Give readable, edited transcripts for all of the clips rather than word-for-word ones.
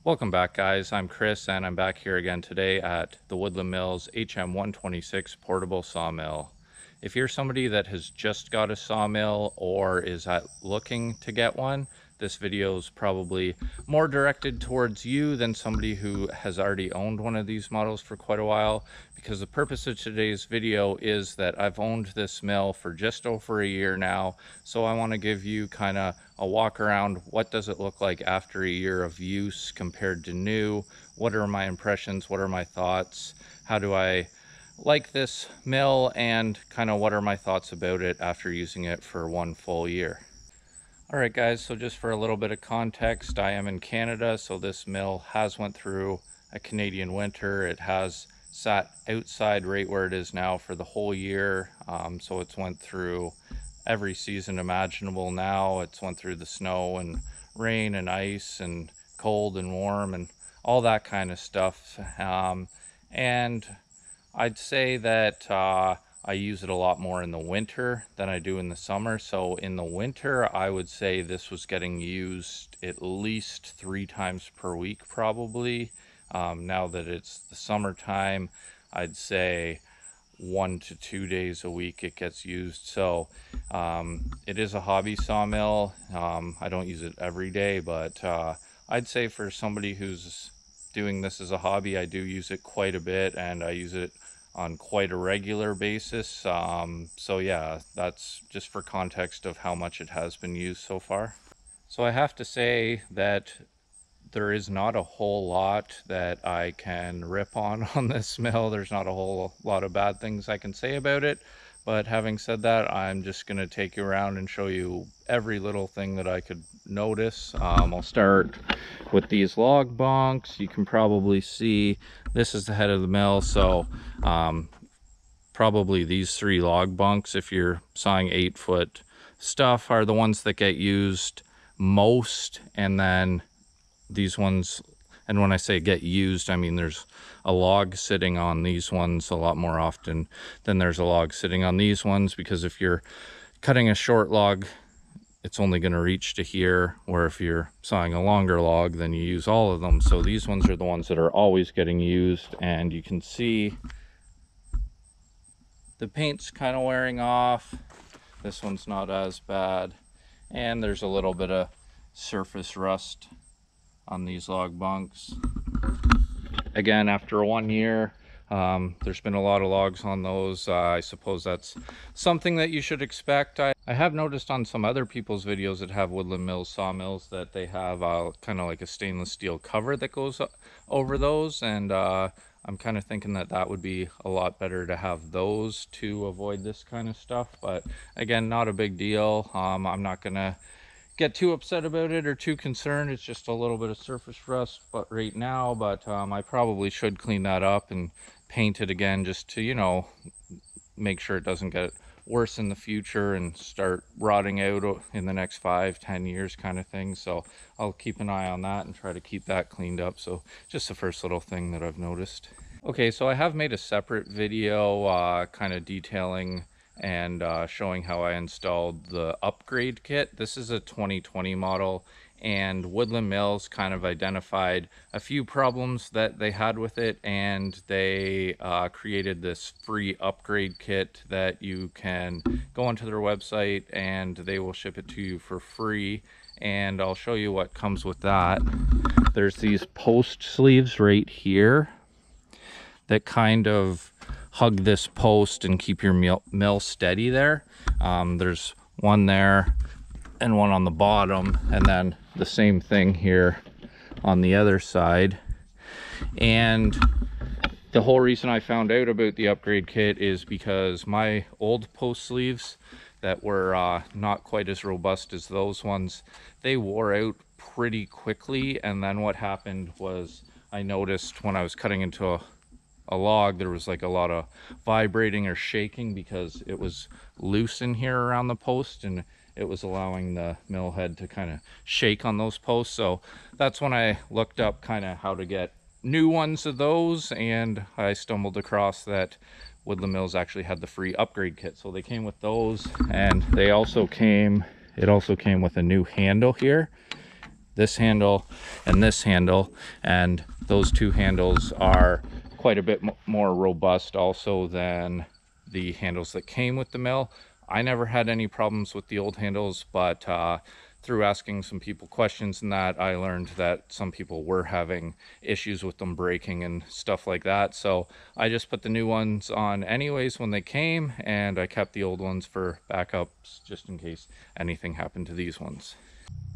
Welcome back, guys. I'm Chris and I'm back here again today at the Woodland Mills HM126 portable sawmill. If you're somebody that has just got a sawmill or is looking to get one, this video is probably more directed towards you than somebody who has already owned one of these models for quite a while, because the purpose of today's video is that I've owned this mill for just over a year now, so I want to give you kind of a walk around. What does it look like after a year of use compared to new? What are my impressions? What are my thoughts? How do I like this mill, and kind of what are my thoughts about it after using it for one full year? All right, guys, so just for a little bit of context, I am in Canada, so this mill has went through a Canadian winter. It has sat outside right where it is now for the whole year. So it's went through every season imaginable now. It's went through the snow and rain and ice and cold and warm and all that kind of stuff. And I'd say that I use it a lot more in the winter than I do in the summer. So in the winter, I would say this was getting used at least 3 times per week, probably. Now that it's the summertime, I'd say 1 to 2 days a week it gets used. So it is a hobby sawmill. I don't use it every day, but I'd say for somebody who's doing this as a hobby, I do use it quite a bit, and I use it on quite a regular basis. So yeah, that's just for context of how much it has been used so far. So I have to say that there is not a whole lot that I can rip on this mill. There's not a whole lot of bad things I can say about it. But having said that, I'm just going to take you around and show you every little thing that I could notice. I'll start with these log bunks. You can probably see this is the head of the mill. So probably these 3 log bunks, if you're sawing 8-foot stuff, are the ones that get used most. And then these ones, and when I say get used, I mean there's a log sitting on these ones a lot more often than there's a log sitting on these ones, because if you're cutting a short log, it's only going to reach to here, where if you're sawing a longer log, then you use all of them. So these ones are the ones that are always getting used, and you can see the paint's kind of wearing off. This one's not as bad, and there's a little bit of surface rust on these log bunks. Again, after 1 year, there's been a lot of logs on those. I suppose that's something that you should expect. I have noticed on some other people's videos that have Woodland Mills sawmills that they have kind of like a stainless steel cover that goes over those, and I'm kind of thinking that that would be a lot better to have those to avoid this kind of stuff. But again, not a big deal. I'm not gonna get too upset about it or too concerned. It's just a little bit of surface rust but right now, but I probably should clean that up and paint it again, just to, you know, make sure it doesn't get worse in the future and start rotting out in the next 5-10 years kind of thing. So I'll keep an eye on that and try to keep that cleaned up. So just the first little thing that I've noticed. Okay, so I have made a separate video kind of detailing and showing how I installed the upgrade kit. This is a 2020 model, and Woodland Mills kind of identified a few problems that they had with it, and they created this free upgrade kit that you can go onto their website and they will ship it to you for free. And I'll show you what comes with that. There's these post sleeves right here that kind of hug this post and keep your mill steady there. There's one there and one on the bottom, and then the same thing here on the other side. And the whole reason I found out about the upgrade kit is because my old post sleeves that were not quite as robust as those ones, they wore out pretty quickly. And then what happened was I noticed when I was cutting into a log, there was like a lot of vibrating or shaking because it was loose in here around the post, and it was allowing the mill head to kind of shake on those posts. So that's when I looked up kind of how to get new ones of those, and I stumbled across that Woodland Mills actually had the free upgrade kit. So they came with those, and they also came, it also came with a new handle here. this handle and this handle, and those two handles are quite a bit more robust also than the handles that came with the mill. I never had any problems with the old handles, but through asking some people questions and that, I learned that some people were having issues with them breaking and stuff like that. So I just put the new ones on anyways when they came, and I kept the old ones for backups just in case anything happened to these ones.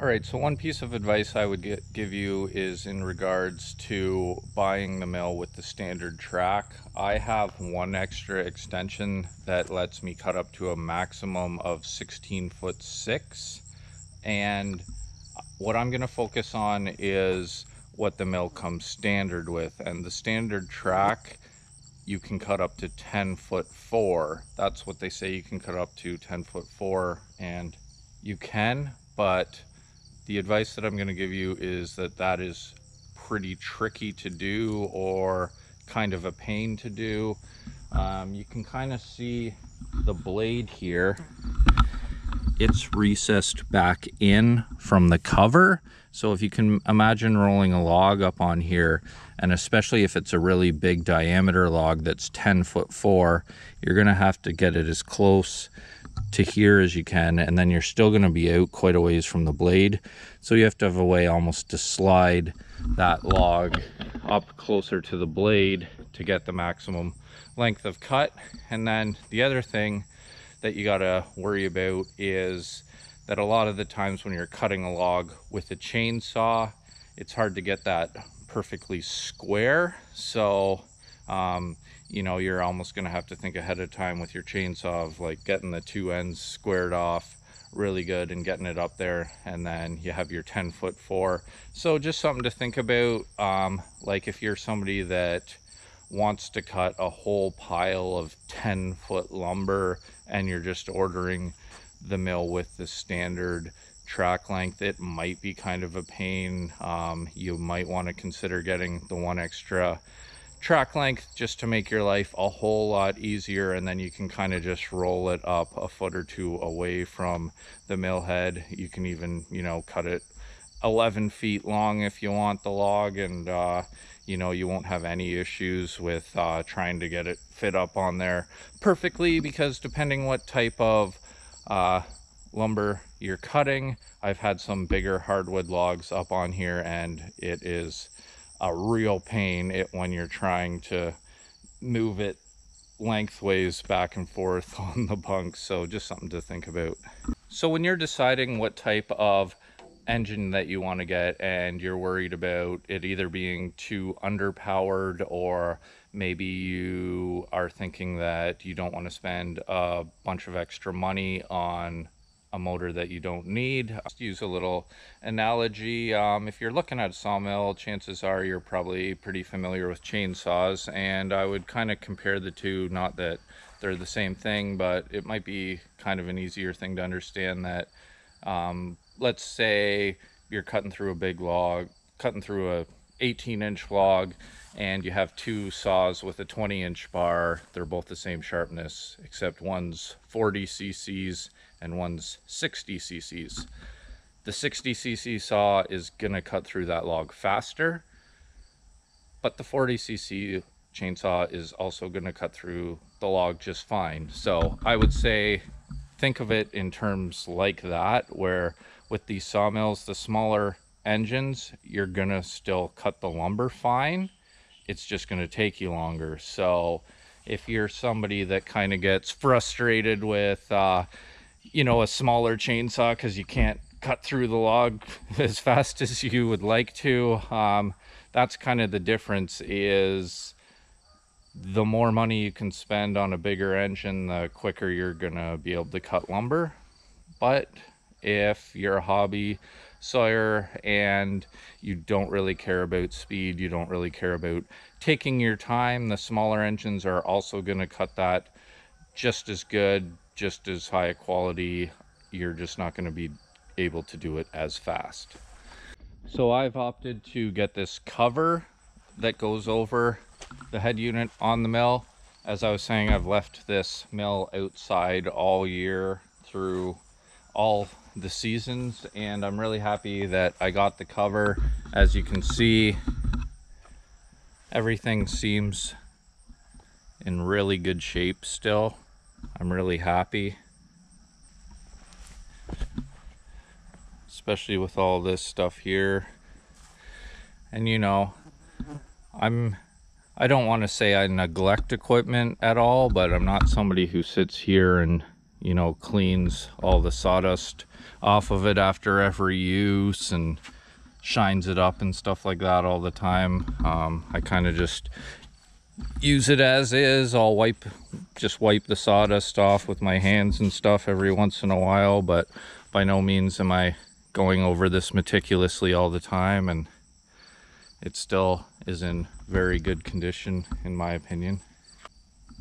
All right, so one piece of advice I would give you is in regards to buying the mill with the standard track. I have one extra extension that lets me cut up to a maximum of 16'6", and what I'm going to focus on is what the mill comes standard with. And the standard track, you can cut up to 10'4". That's what they say, you can cut up to 10'4", and you can, but the advice that I'm going to give you is that that is pretty tricky to do, or kind of a pain to do. You can kind of see the blade here. It's recessed back in from the cover. So if you can imagine rolling a log up on here, and especially if it's a really big diameter log that's 10'4", you're going to have to get it as close to here as you can, and then you're still going to be out quite a ways from the blade. So you have to have a way almost to slide that log up closer to the blade to get the maximum length of cut. And then the other thing that you got to worry about is that a lot of the times when you're cutting a log with a chainsaw, it's hard to get that perfectly square. So you know, you're almost going to have to think ahead of time with your chainsaw of like getting the two ends squared off really good and getting it up there, and then you have your 10'4". So just something to think about. Like if you're somebody that wants to cut a whole pile of 10-foot lumber and you're just ordering the mill with the standard track length, it might be kind of a pain. You might want to consider getting the one extra track length just to make your life a whole lot easier, and then you can kind of just roll it up a foot or two away from the mill head. You can even, you know, cut it 11 feet long if you want the log, and you know, you won't have any issues with trying to get it fit up on there perfectly, because depending what type of lumber you're cutting, I've had some bigger hardwood logs up on here, and it is a real pain when you're trying to move it lengthways back and forth on the bunks. So just something to think about. So when you're deciding what type of engine that you want to get, and you're worried about it either being too underpowered, or maybe you are thinking that you don't want to spend a bunch of extra money on a motor that you don't need, just use a little analogy. If you're looking at a sawmill, chances are you're probably pretty familiar with chainsaws, and I would kind of compare the two. Not that they're the same thing, but it might be kind of an easier thing to understand that let's say you're cutting through a big log, cutting through a 18-inch log, and you have two saws with a 20-inch bar. They're both the same sharpness, except one's 40 cc's and one's 60 cc's. The 60 cc saw is gonna cut through that log faster, but the 40 cc chainsaw is also gonna cut through the log just fine. So I would say think of it in terms like that, where with these sawmills, the smaller engines, you're gonna still cut the lumber fine. It's just gonna take you longer. So if you're somebody that kind of gets frustrated with you know, a smaller chainsaw because you can't cut through the log as fast as you would like to, that's kind of the difference. Is the more money you can spend on a bigger engine, the quicker you're gonna be able to cut lumber. But if you're a hobby sawyer and you don't really care about speed, you don't really care about taking your time, the smaller engines are also going to cut that just as good, just as high a quality. You're just not going to be able to do it as fast. So I've opted to get this cover that goes over the head unit on the mill. As I was saying, I've left this mill outside all year through all the seasons, and I'm really happy that I got the cover. As you can see, everything seems in really good shape still. I'm really happy, especially with all this stuff here. And you know, I don't want to say I neglect equipment at all, but I'm not somebody who sits here and, you know, cleans all the sawdust off of it after every use and shines it up and stuff like that all the time. I kind of just use it as is. I'll just wipe the sawdust off with my hands and stuff every once in a while, but by no means am I going over this meticulously all the time, and it still is in very good condition in my opinion.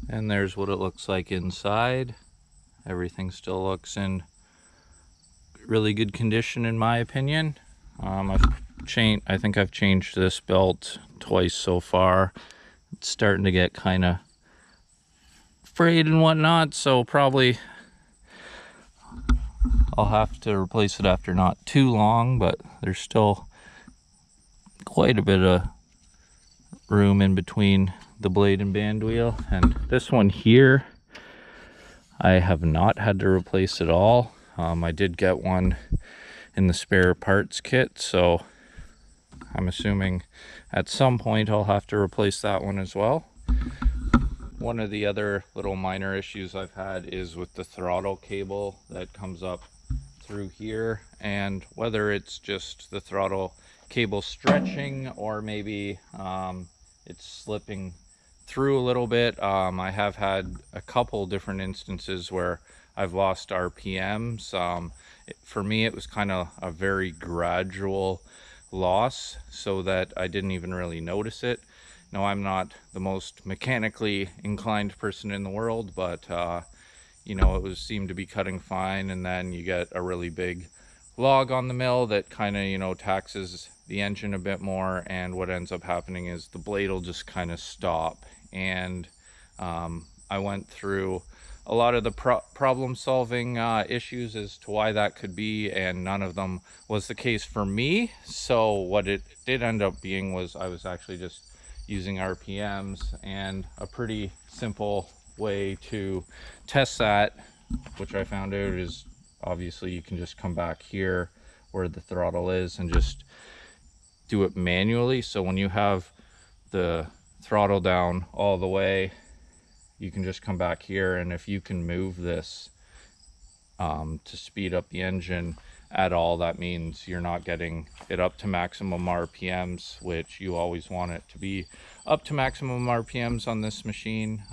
And there's what it looks like inside. Everything still looks in really good condition in my opinion. I think I've changed this belt twice so far. It's starting to get kind of frayed and whatnot, so probably I'll have to replace it after not too long, but there's still quite a bit of room in between the blade and band wheel. And this one here, I have not had to replace at all. I did get one in the spare parts kit, so I'm assuming at some point I'll have to replace that one as well. One of the other little minor issues I've had is with the throttle cable that comes up through here, and whether it's just the throttle cable stretching or maybe it's slipping through a little bit. I have had a couple different instances where I've lost RPMs. For me, it was kind of a very gradual loss, so that I didn't even really notice it. No, I'm not the most mechanically inclined person in the world, but you know, it seemed to be cutting fine, and then you get a really big log on the mill that kind of, you know, taxes the engine a bit more, and what ends up happening is the blade will just kind of stop. And I went through a lot of the problem solving issues as to why that could be, and none of them was the case for me. So what it did end up being was I was actually just using RPMs, and a pretty simple way to test that, which I found out, is obviously you can just come back here where the throttle is and just do it manually. So when you have the throttle down all the way, you can just come back here, and if you can move this to speed up the engine at all, that means you're not getting it up to maximum RPMs, which you always want it to be up to maximum RPMs on this machine.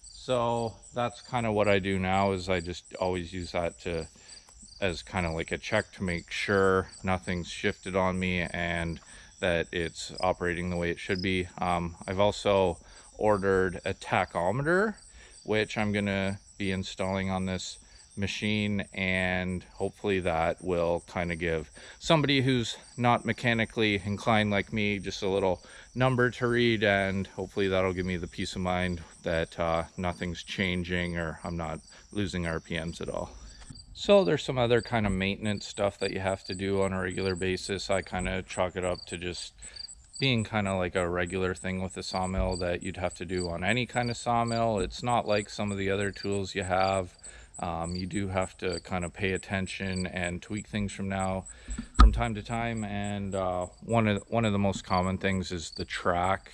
So that's kind of what I do now, is I just always use that as kind of like a check to make sure nothing's shifted on me and that it's operating the way it should be. I've also ordered a tachometer, which I'm gonna be installing on this machine, and hopefully that will kind of give somebody who's not mechanically inclined like me just a little number to read, and hopefully that'll give me the peace of mind that nothing's changing or I'm not losing RPMs at all. So there's some other kind of maintenance stuff that you have to do on a regular basis. I kind of chalk it up to just being kind of like a regular thing with a sawmill that you'd have to do on any kind of sawmill. It's not like some of the other tools you have. You do have to kind of pay attention and tweak things from time to time. And one of the most common things is the track.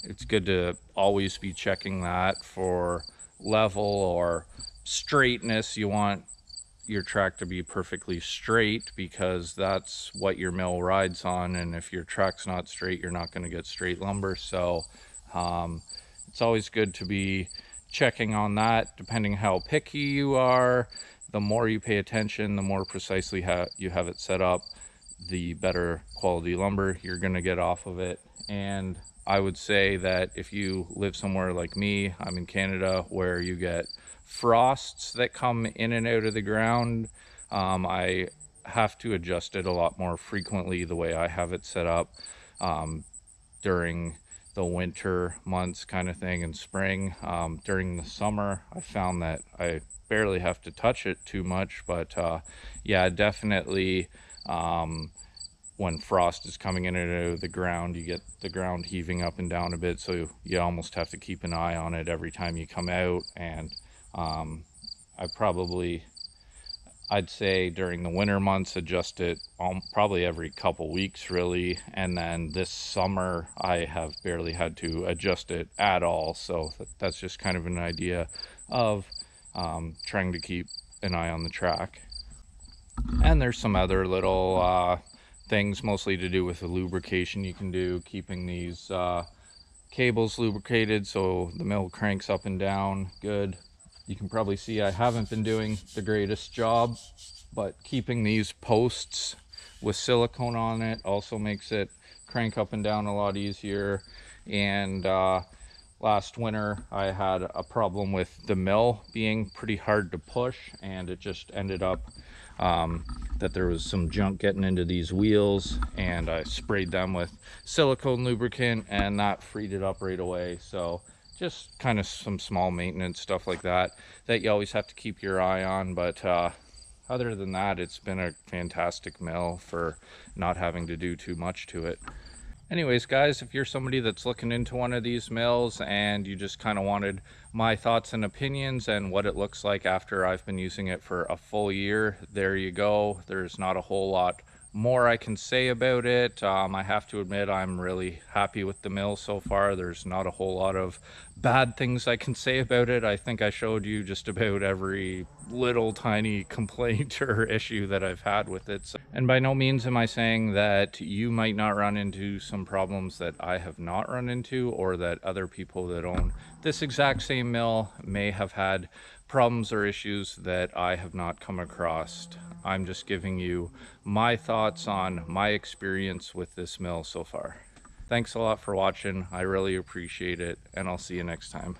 It's good to always be checking that for level or straightness. You want your track to be perfectly straight because that's what your mill rides on, and if your track's not straight, you're not going to get straight lumber. So it's always good to be checking on that. Depending how picky you are, the more you pay attention, the more precisely you have it set up, the better quality lumber you're going to get off of it. And I would say that if you live somewhere like me, I'm in Canada, where you get frosts that come in and out of the ground, I have to adjust it a lot more frequently the way I have it set up during the winter months kind of thing in spring. During the summer, I found that I barely have to touch it too much, but yeah, definitely when frost is coming into the ground, you get the ground heaving up and down a bit, so you almost have to keep an eye on it every time you come out. And I'd say during the winter months, adjust it probably every couple weeks really, and then this summer I have barely had to adjust it at all. So that's just kind of an idea of trying to keep an eye on the track. And there's some other little things, mostly to do with the lubrication you can do, keeping these cables lubricated so the mill cranks up and down good. You can probably see I haven't been doing the greatest job, but keeping these posts with silicone on it also makes it crank up and down a lot easier. And last winter I had a problem with the mill being pretty hard to push, and it just ended up that there was some junk getting into these wheels, and I sprayed them with silicone lubricant and that freed it up right away. So just kind of some small maintenance stuff like that you always have to keep your eye on. But other than that, it's been a fantastic mill for not having to do too much to it. Anyways, guys, if you're somebody that's looking into one of these mills and you just kind of wanted my thoughts and opinions and what it looks like after I've been using it for a full year, there you go. There's not a whole lot more I can say about it. I have to admit I'm really happy with the mill so far. There's not a whole lot of bad things I can say about it. I think I showed you just about every little tiny complaint or issue that I've had with it. So, and by no means am I saying that you might not run into some problems that I have not run into, or that other people that own this exact same mill may have had problems or issues that I have not come across. I'm just giving you my thoughts on my experience with this mill so far. Thanks a lot for watching. I really appreciate it, and I'll see you next time.